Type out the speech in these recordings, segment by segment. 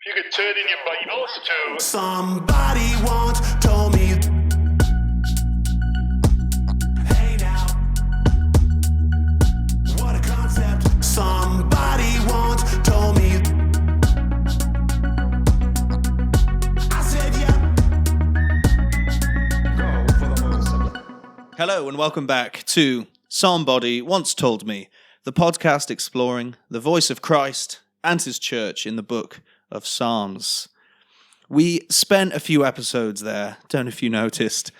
You could turn in your Bibles to Somebody once told me, hey now, what a concept. Somebody once told me, I said yeah. Go for the motorcycle. Hello and welcome back to Somebody Once Told Me, the podcast exploring the voice of Christ and his church in the book of Psalms. We spent a few episodes there, don't know if you noticed,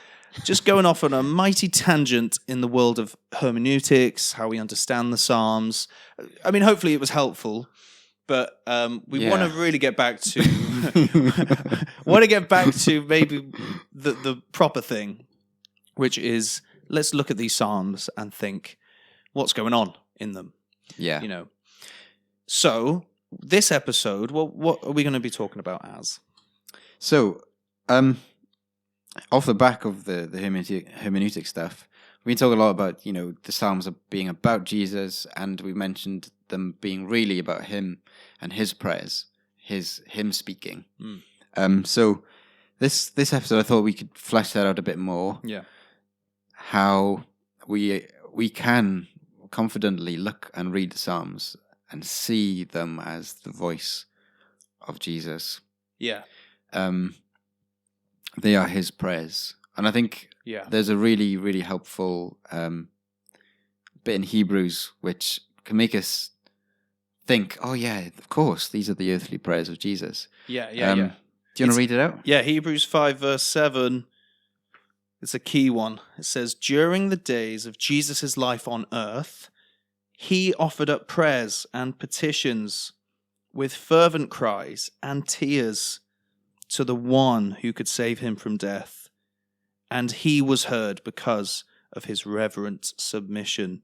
just going off on a mighty tangent in the world of hermeneutics, how we understand the Psalms. I mean, hopefully it was helpful, but we want to really get back to maybe the proper thing, which is let's look at these Psalms and think what's going on in them. Yeah. You know. So this episode, what are we going to be talking about as? So, off the back of the hermeneutic stuff, we talk a lot about, the Psalms are being about Jesus, and we mentioned them being really about him and his prayers, him speaking. So this episode, I thought we could flesh that out a bit more. Yeah. How we can confidently look and read the Psalms and see them as the voice of Jesus. Yeah. They are his prayers. And I think there's a really, really helpful bit in Hebrews which can make us think, oh yeah, of course, these are the earthly prayers of Jesus. Yeah. Do you want to read it out? Yeah, Hebrews 5 verse 7. It's a key one. It says, during the days of Jesus' life on earth, he offered up prayers and petitions with fervent cries and tears to the one who could save him from death. And he was heard because of his reverent submission.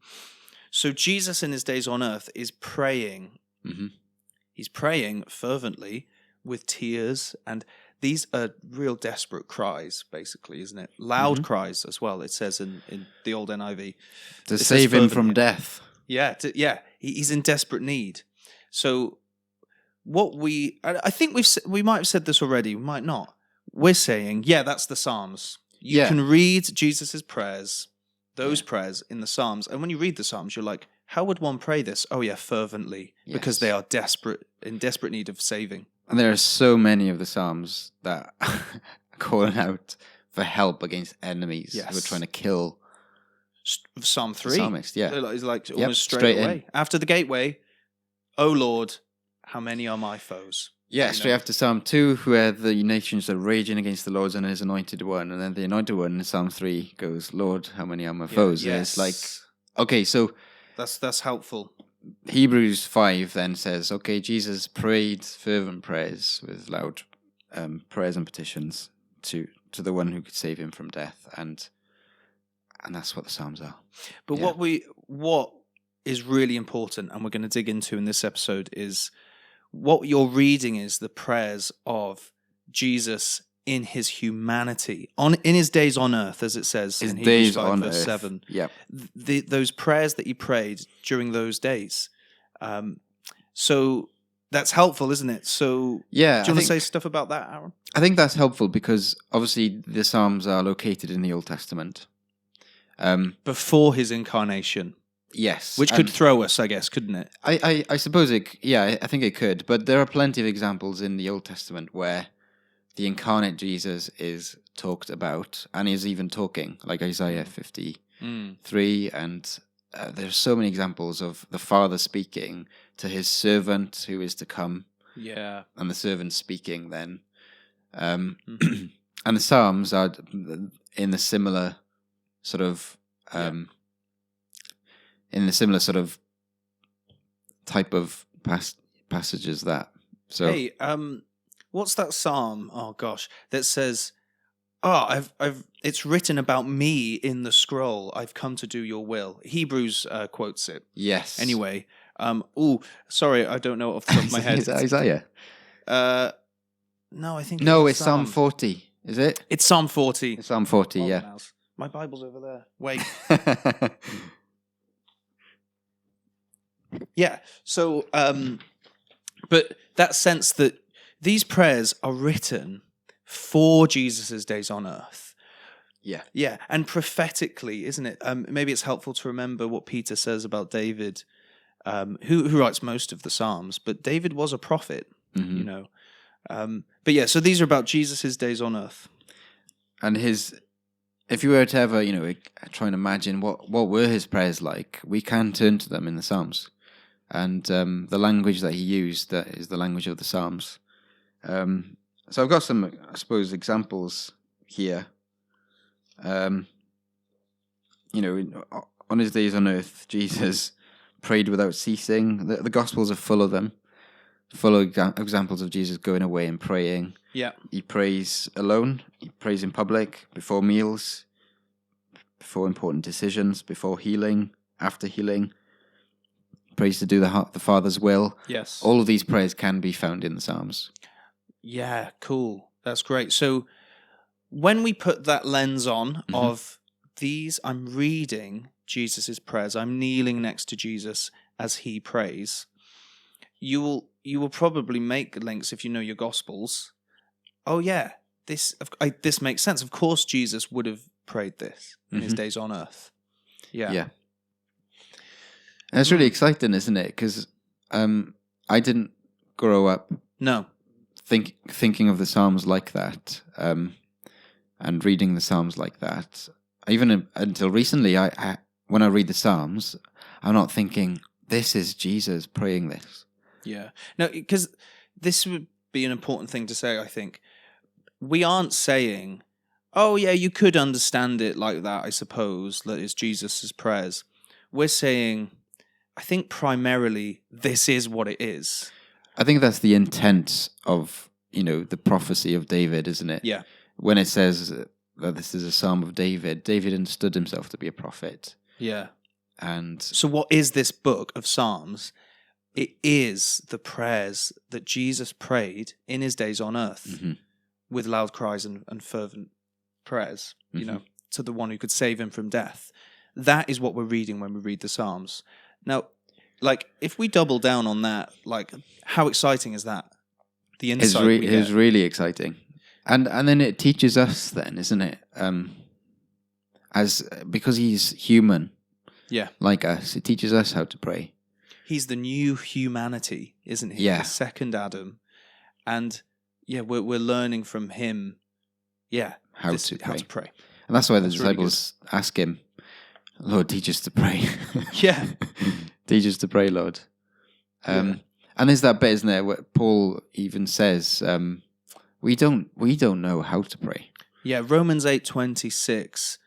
So Jesus in his days on earth is praying. Mm-hmm. He's praying fervently with tears, and these are real desperate cries, basically, isn't it? Loud cries as well, it says in the old NIV. To save him from death. Yeah, he's in desperate need. So I think we might have said this already, we might not. We're saying, that's the Psalms. You can read Jesus' prayers, those prayers in the Psalms, and when you read the Psalms, you're like, how would one pray this? Oh yeah, fervently, because they are in desperate need of saving. And there are so many of the Psalms that are calling out for help against enemies who are trying to kill. Psalm 3. The psalmist, It's like almost straight away. After the gateway, O Lord, how many are my foes? Yeah, straight after Psalm 2, where the nations are raging against the Lord and his anointed one. And then the anointed one in Psalm 3 goes, Lord, how many are my foes? Yes. And it's like, okay, so that's helpful. Hebrews 5 then says, okay, Jesus prayed fervent prayers with loud prayers and petitions to the one who could save him from death. And that's what the Psalms are. But what is really important, and we're going to dig into in this episode, is what you're reading is the prayers of Jesus in his humanity, in his days on earth, as it says in Hebrews 5 verse 7. Yeah. Those prayers that he prayed during those days. So that's helpful, isn't it? So do you want to say stuff about that, Aaron? I think that's helpful because obviously the Psalms are located in the Old Testament. Before his incarnation. Yes. Which could throw us, I guess, couldn't it? I suppose I think it could. But there are plenty of examples in the Old Testament where the incarnate Jesus is talked about and is even talking, like Isaiah 53. And there's so many examples of the Father speaking to his servant who is to come. Yeah. And the servant speaking then. And the Psalms are in the similar sort of type of passages that. So hey, what's that psalm? Oh gosh, that says, it's written about me in the scroll. I've come to do your will. Hebrews quotes it. Yes. Anyway, sorry, I don't know off the top of my head. Is that Isaiah? No, I think it's Psalm 40. Is it? It's Psalm 40. It's Psalm 40. Yeah. Mouse. My Bible's over there. Wait. Yeah. So, but that sense that these prayers are written for Jesus' days on earth. Yeah. Yeah, and prophetically, isn't it? Maybe it's helpful to remember what Peter says about David, who writes most of the Psalms, but David was a prophet, you know. But yeah, so these are about Jesus' days on earth. And if you were to ever, try and imagine what were his prayers like, we can turn to them in the Psalms. And the language that he used, that is the language of the Psalms. So I've got some, I suppose, examples here. On his days on earth, Jesus prayed without ceasing. The Gospels are full of them, full of examples of Jesus going away and praying. Yeah. He prays alone. He prays in public, before meals, before important decisions, before healing, after healing. He prays to do the Father's will. Yes. All of these prayers can be found in the Psalms. Yeah, cool. That's great. So when we put that lens on of these, I'm reading Jesus' prayers, I'm kneeling next to Jesus as he prays, you will probably make links if you know your Gospels. Oh yeah, this makes sense. Of course Jesus would have prayed this in his days on earth. Yeah. Yeah. And it's really exciting, isn't it? Because I didn't grow up thinking of the Psalms like that, and reading the Psalms like that. Even until recently, I when I read the Psalms, I'm not thinking, this is Jesus praying this. Yeah. No, because this would be an important thing to say, I think. We aren't saying, oh yeah, you could understand it like that, I suppose, that it's Jesus' prayers. We're saying, I think primarily this is what it is. I think that's the intent of, the prophecy of David, isn't it? Yeah. When it says that this is a Psalm of David, David understood himself to be a prophet. Yeah. And so what is this book of Psalms? It is the prayers that Jesus prayed in his days on earth with loud cries and fervent prayers, to the one who could save him from death. That is what we're reading when we read the Psalms. Now, if we double down on that, how exciting is that? The insight it's really exciting. And then it teaches us then, isn't it? Because he's human. Yeah. Like us. It teaches us how to pray. He's the new humanity, isn't he? Yeah. The second Adam. And yeah, we're learning from him, how to pray. And that's why the disciples ask him, Lord, teach us to pray. Yeah. Teach us to pray, Lord. And there's that bit, isn't there, where Paul even says, we don't know how to pray. Yeah, Romans 8:26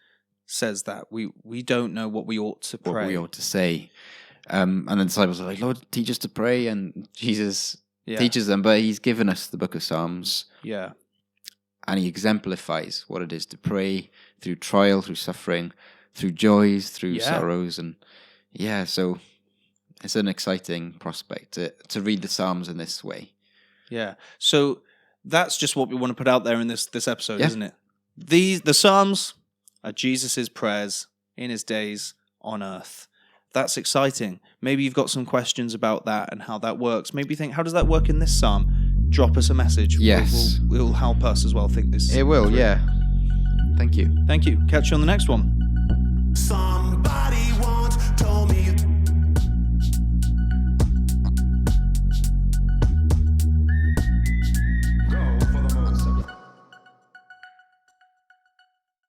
says that. We don't know what we ought to pray. What we ought to say. And the disciples are like, Lord, teach us to pray. And Jesus teaches them, but he's given us the book of Psalms. Yeah. And he exemplifies what it is to pray through trial, through suffering, through joys, through sorrows. And so it's an exciting prospect to read the Psalms in this way. Yeah. So that's just what we want to put out there in this episode, isn't it? The Psalms are Jesus' prayers in his days on earth. That's exciting. Maybe you've got some questions about that and how that works. Maybe you think, how does that work in this psalm? Drop us a message. Yes. It will help us as well think this. It will, yeah. Thank you. Thank you. Catch you on the next one.